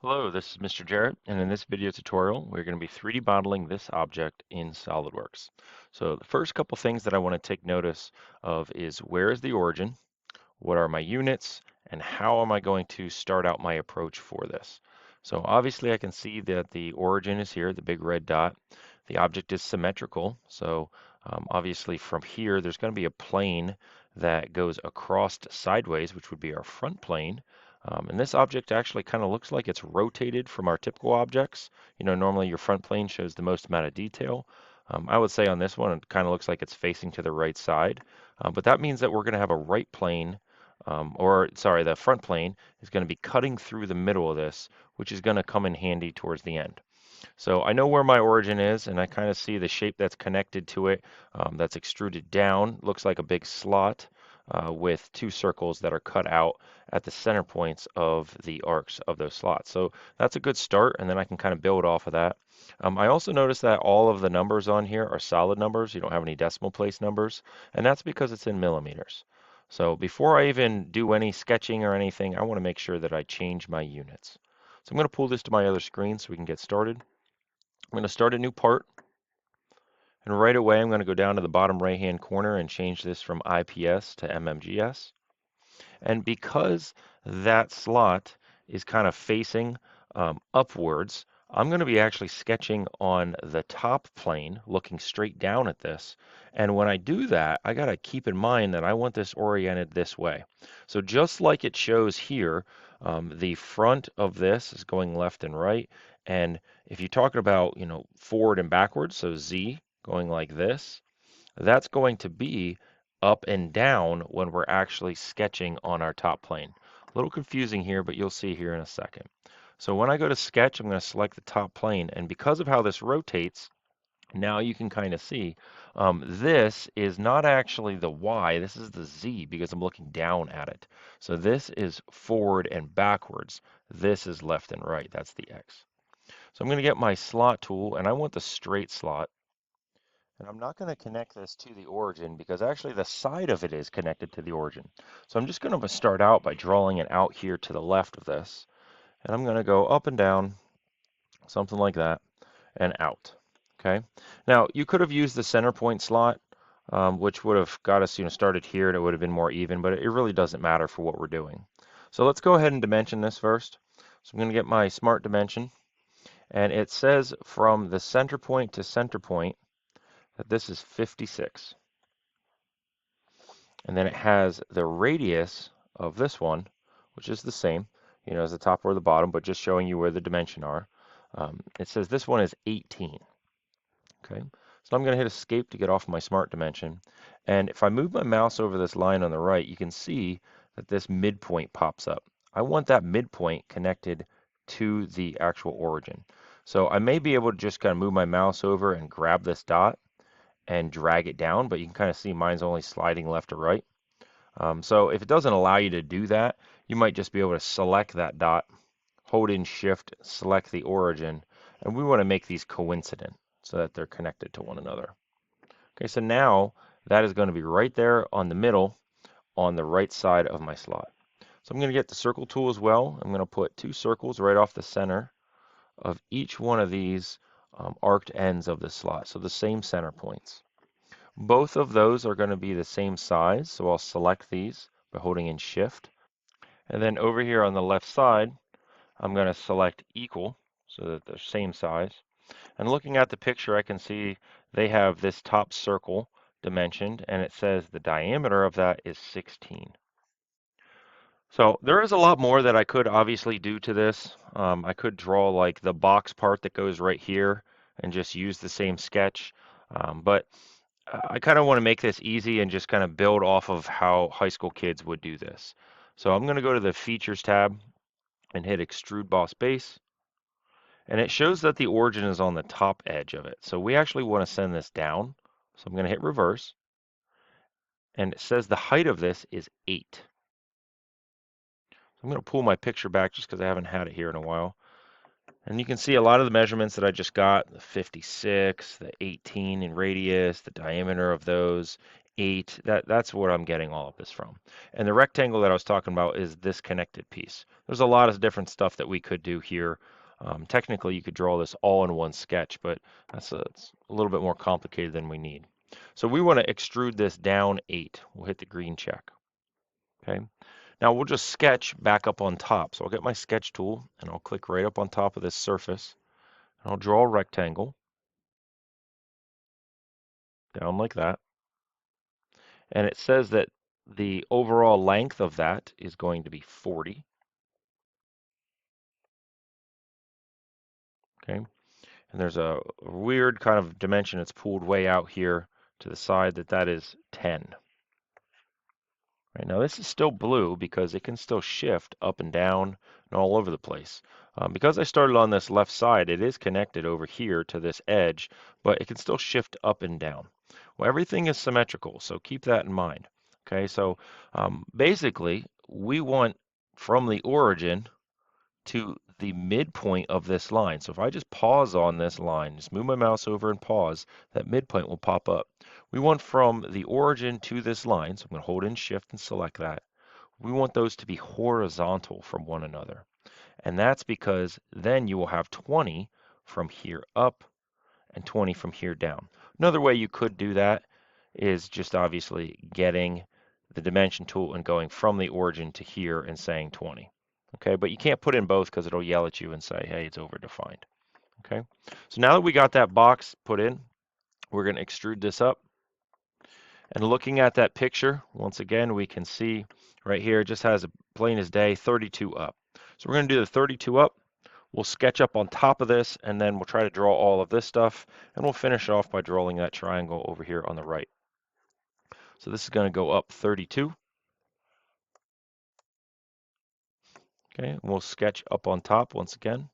Hello, this is Mr. Jarrett, and in this video tutorial, we're going to be 3D modeling this object in SolidWorks. So the first couple things that I want to take notice of is where is the origin, what are my units, and how am I going to start out my approach for this. So obviously I can see that the origin is here, the big red dot. The object is symmetrical, so obviously from here there's going to be a plane that goes across sideways, which would be our front plane. And this object actually kind of looks like it's rotated from our typical objects. You know, normally your front plane shows the most amount of detail. I would say on this one, it kind of looks like it's facing to the right side. But that means that we're going to have a right plane, the front plane is going to be cutting through the middle of this, which is going to come in handy towards the end. So I know where my origin is, and I kind of see the shape that's connected to it, that's extruded down. Looks like a big slot with two circles that are cut out at the center points of the arcs of those slots. So that's a good start, and then I can kind of build off of that. I also noticed that all of the numbers on here are solid numbers. You don't have any decimal place numbers, and that's because it's in millimeters. So before I even do any sketching or anything, I want to make sure that I change my units. So I'm going to pull this to my other screen so we can get started. I'm going to start a new part, and right away I'm going to go down to the bottom right hand corner and change this from IPS to MMGS. And because that slot is kind of facing upwards, I'm going to be actually sketching on the top plane, looking straight down at this. And when I do that, I got to keep in mind that I want this oriented this way. So just like it shows here, the front of this is going left and right. And if you're talking about, forward and backwards, so Z going like this, that's going to be up and down when we're actually sketching on our top plane. A little confusing here, but you'll see here in a second. So when I go to sketch, I'm going to select the top plane, and because of how this rotates, now you can kind of see this is not actually the Y, this is the Z because I'm looking down at it. So this is forward and backwards. This is left and right, that's the X. So I'm going to get my slot tool, and I want the straight slot. And I'm not going to connect this to the origin because actually the side of it is connected to the origin. So I'm just going to start out by drawing it out here to the left of this. And I'm going to go up and down, something like that, and out. Okay. Now you could have used the center point slot, which would have got us, started here and it would have been more even, but it really doesn't matter for what we're doing. So let's go ahead and dimension this first. So I'm going to get my smart dimension, and it says from the center point to center point that this is 56. And then it has the radius of this one, which is the same, as the top or the bottom, but just showing you where the dimension are. It says this one is 18. Okay, so I'm going to hit escape to get off my smart dimension. And if I move my mouse over this line on the right, you can see that this midpoint pops up. I want that midpoint connected to the actual origin. So I may be able to just kind of move my mouse over and grab this dot and drag it down, but you can kind of see mine's only sliding left or right. So if it doesn't allow you to do that, you might just be able to select that dot, hold in shift, select the origin, and we want to make these coincident so that they're connected to one another. Okay, so now that is going to be right there on the middle on the right side of my slot. So I'm going to get the circle tool as well. I'm going to put two circles right off the center of each one of these arced ends of the slot, so the same center points. Both of those are going to be the same size, so I'll select these by holding in shift. And then over here on the left side, I'm going to select equal so that they're same size. And looking at the picture, I can see they have this top circle dimensioned, and it says the diameter of that is 16. So there is a lot more that I could obviously do to this. I could draw like the box part that goes right here and just use the same sketch. But I kind of want to make this easy and just kind of build off of how high school kids would do this. So I'm going to go to the Features tab and hit Extrude Boss Base. And it shows that the origin is on the top edge of it. So we actually want to send this down. So I'm going to hit Reverse. And it says the height of this is 8. So I'm going to pull my picture back just because I haven't had it here in a while. And you can see a lot of the measurements that I just got, the 56, the 18 in radius, the diameter of those, 8. That's where I'm getting all of this from. And the rectangle that I was talking about is this connected piece. There's a lot of different stuff that we could do here. Technically, you could draw this all in one sketch, but it's a little bit more complicated than we need. So we want to extrude this down 8. We'll hit the green check. Okay. Now we'll just sketch back up on top. So I'll get my sketch tool and I'll click right up on top of this surface. And I'll draw a rectangle down like that. And it says that the overall length of that is going to be 40. Okay. And there's a weird kind of dimension that's pulled way out here to the side that is 10. Right, now this is still blue because it can still shift up and down and all over the place. Because I started on this left side, it is connected over here to this edge, but it can still shift up and down. Well, everything is symmetrical, so keep that in mind. Okay, so basically, we want from the origin to the midpoint of this line. So if I just pause on this line, just move my mouse over and pause, that midpoint will pop up. We want from the origin to this line, so I'm going to hold in shift and select that. We want those to be horizontal from one another. And that's because then you will have 20 from here up and 20 from here down. Another way you could do that is just obviously getting the dimension tool and going from the origin to here and saying 20. Okay, but you can't put in both because it'll yell at you and say, hey, it's overdefined. Okay, so now that we got that box put in, we're going to extrude this up. And looking at that picture, once again, we can see right here, it just has a plain as day 32 up. So we're going to do the 32 up. We'll sketch up on top of this, and then we'll try to draw all of this stuff, and we'll finish off by drawing that triangle over here on the right. So this is going to go up 32. Okay, and we'll sketch up on top once again.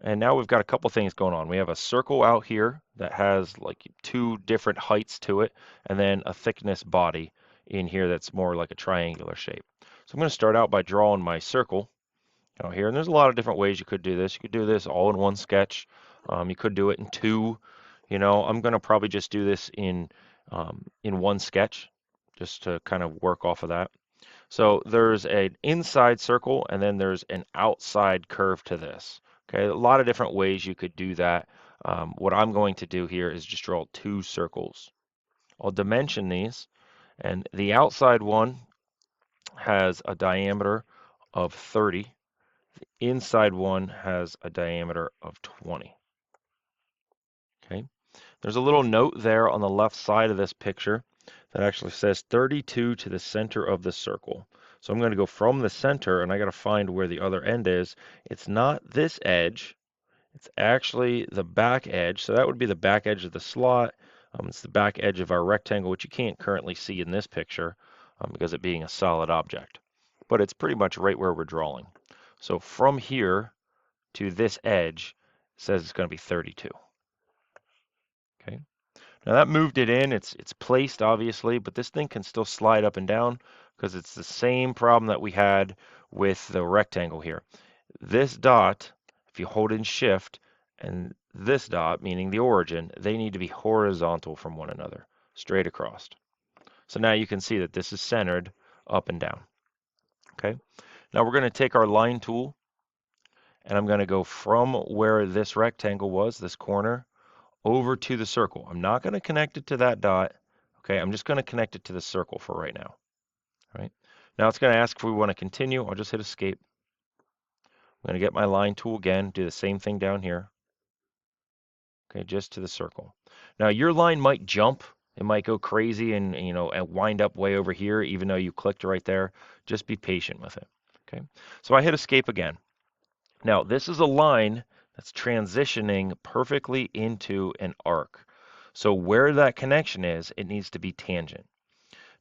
And now we've got a couple things going on. We have a circle out here that has like 2 different heights to it, and then a thickness body in here that's more like a triangular shape. So I'm going to start out by drawing my circle out here. And there's a lot of different ways you could do this. You could do this all in one sketch. You could do it in 2. You know, I'm going to probably just do this in one sketch just to kind of work off of that. So there's an inside circle and then there's an outside curve to this. Okay, a lot of different ways you could do that. What I'm going to do here is just draw 2 circles. I'll dimension these, and the outside one has a diameter of 30. The inside one has a diameter of 20. Okay, there's a little note there on the left side of this picture that actually says 32 to the center of the circle. So I'm going to go from the center and I got to find where the other end is. It's not this edge, it's actually the back edge. So that would be the back edge of the slot. It's the back edge of our rectangle, which you can't currently see in this picture because it being a solid object. But it's pretty much right where we're drawing. So from here to this edge says it's going to be 32. Okay. Now that moved it in, it's placed obviously, but this thing can still slide up and down because it's the same problem that we had with the rectangle here. This dot, if you hold in shift, and this dot, meaning the origin, they need to be horizontal from one another, straight across. So now you can see that this is centered up and down. Okay. Now we're going to take our line tool and I'm going to go from where this rectangle was, this corner, over to the circle. I'm not going to connect it to that dot. Okay, I'm just going to connect it to the circle for right now. All right. Now it's going to ask if we want to continue. I'll just hit escape. I'm going to get my line tool again, do the same thing down here. Okay, just to the circle. Now your line might jump. It might go crazy and and wind up way over here, even though you clicked right there. Just be patient with it. Okay. So I hit escape again. Now this is a line that's transitioning perfectly into an arc. So where that connection is, it needs to be tangent.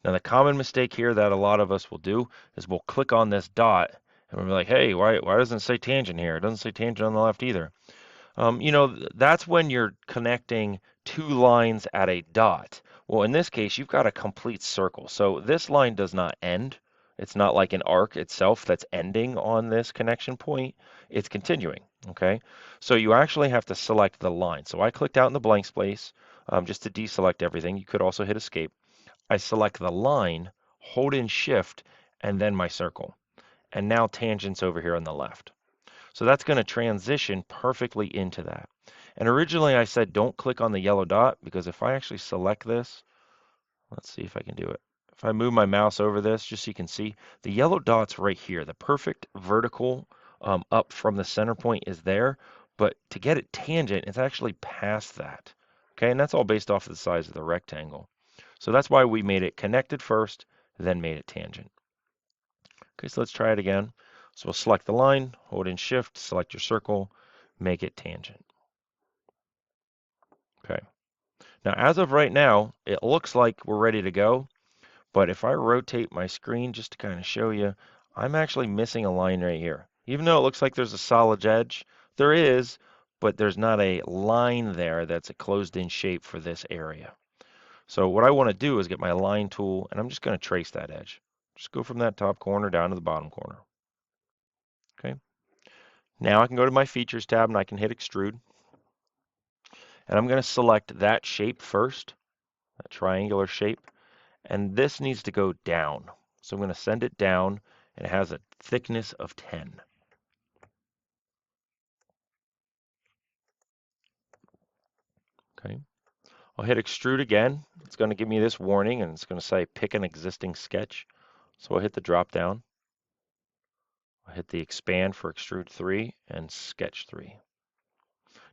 Now the common mistake here that a lot of us will do is we'll click on this dot and we'll be like, hey, why doesn't it say tangent here? It doesn't say tangent on the left either. That's when you're connecting 2 lines at a dot. Well, in this case, you've got a complete circle. So this line does not end. It's not like an arc itself that's ending on this connection point. It's continuing, okay? So you actually have to select the line. So I clicked out in the blank space. just to deselect everything. You could also hit escape. I select the line, hold in shift, and then my circle. And now tangent's over here on the left. So that's going to transition perfectly into that. And originally I said don't click on the yellow dot because if I actually select this, let's see if I can do it. If I move my mouse over this, just so you can see, the yellow dot's right here. The perfect vertical up from the center point is there, but to get it tangent, it's actually past that. Okay, and that's all based off of the size of the rectangle. So that's why we made it connected first, then made it tangent. Okay, so let's try it again. So we'll select the line, hold in shift, select your circle, make it tangent. Okay. Now, as of right now, it looks like we're ready to go. But if I rotate my screen just to kind of show you, I'm actually missing a line right here. Even though it looks like there's a solid edge, there is, but there's not a line there that's a closed-in shape for this area. So what I want to do is get my line tool, and I'm just going to trace that edge. Just go from that top corner down to the bottom corner. Okay. Now I can go to my Features tab, and I can hit Extrude. And I'm going to select that shape first, that triangular shape. And this needs to go down. So I'm going to send it down, and it has a thickness of 10. Okay. I'll hit extrude again. It's going to give me this warning, and it's going to say pick an existing sketch. So I'll hit the drop down. I'll hit the expand for extrude 3 and sketch 3.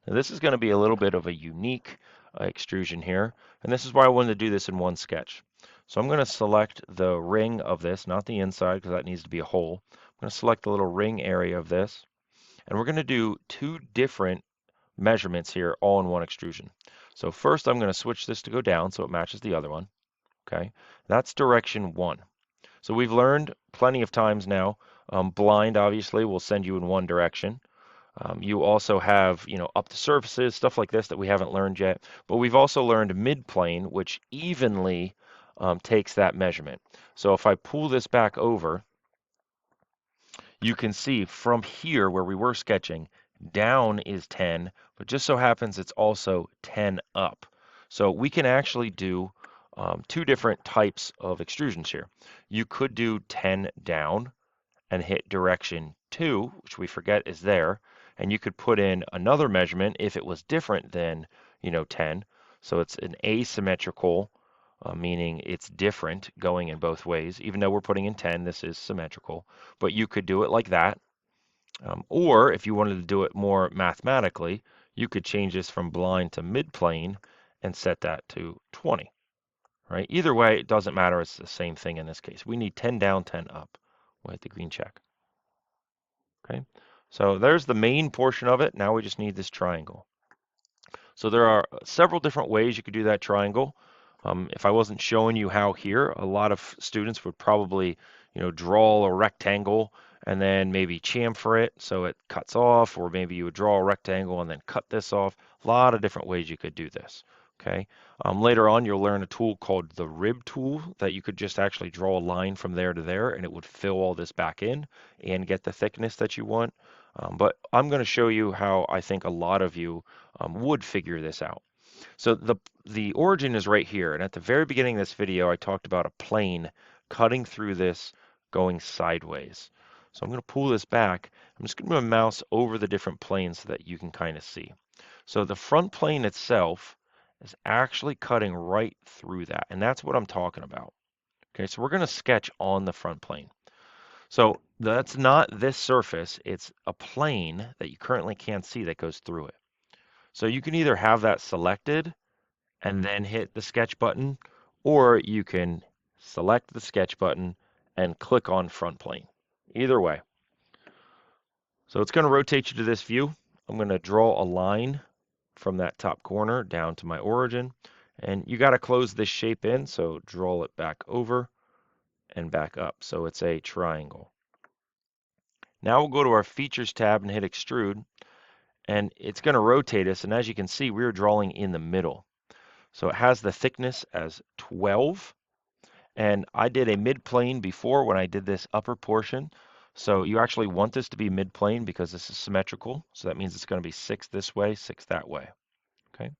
Now this is going to be a little bit of a unique extrusion here, and this is why I wanted to do this in one sketch. So I'm going to select the ring of this, not the inside because that needs to be a hole. I'm going to select the little ring area of this, and we're going to do two different measurements here all in one extrusion. So first I'm going to switch this to go down so it matches the other one. Okay, that's direction 1. So we've learned plenty of times now, blind obviously will send you in one direction. You also have, up the surfaces, stuff like this that we haven't learned yet. But we've also learned mid-plane, which evenly takes that measurement. So if I pull this back over, you can see from here where we were sketching, down is 10, but just so happens it's also 10 up. So we can actually do two different types of extrusions here. You could do 10 down and hit direction 2, which we forget is there, and you could put in another measurement if it was different than, 10. So it's an asymmetrical, meaning it's different going in both ways. Even though we're putting in 10, this is symmetrical. But you could do it like that. Or if you wanted to do it more mathematically, you could change this from blind to mid-plane and set that to 20. Right? Either way, it doesn't matter. It's the same thing in this case. We need 10 down, 10 up. We'll hit the green check. Okay, so there's the main portion of it. Now we just need this triangle. So there are several different ways you could do that triangle. If I wasn't showing you how here, a lot of students would probably, draw a rectangle and then maybe chamfer it so it cuts off, or maybe you would draw a rectangle and then cut this off. A lot of different ways you could do this. Okay. Later on, you'll learn a tool called the rib tool that you could just actually draw a line from there to there, and it would fill all this back in and get the thickness that you want. But I'm going to show you how I think a lot of you would figure this out. So the origin is right here, and at the very beginning of this video, I talked about a plane cutting through this going sideways. So I'm going to pull this back. I'm just going to move my mouse over the different planes so that you can kind of see. So the front plane itself is actually cutting right through that, and that's what I'm talking about. Okay, so we're going to sketch on the front plane. So that's not this surface, it's a plane that you currently can't see that goes through it. So you can either have that selected and then hit the sketch button, or you can select the sketch button and click on front plane. Either way. So it's going to rotate you to this view. I'm going to draw a line from that top corner down to my origin. And you got to close this shape in, so draw it back over and back up. So it's a triangle. Now we'll go to our Features tab and hit Extrude, and it's going to rotate us. And as you can see, we're drawing in the middle. So it has the thickness as 12. And I did a mid-plane before when I did this upper portion. So you actually want this to be mid-plane because this is symmetrical. So that means it's going to be 6 this way, 6 that way. Okay.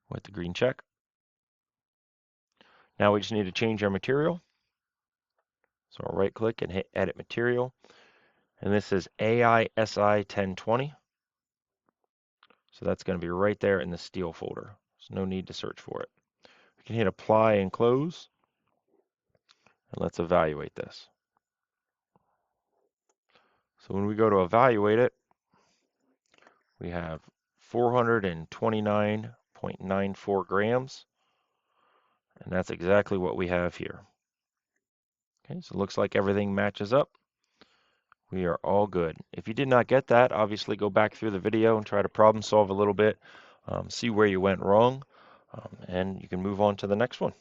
with the green check. Now we just need to change our material. So I'll right click and hit edit material. And this is AISI 1020. So that's going to be right there in the steel folder. There's no need to search for it. We can hit apply and close. And let's evaluate this. So when we go to evaluate it, we have 429.94 grams. And that's exactly what we have here. Okay, so it looks like everything matches up. We are all good. If you did not get that, obviously go back through the video and try to problem solve a little bit, see where you went wrong, and you can move on to the next one.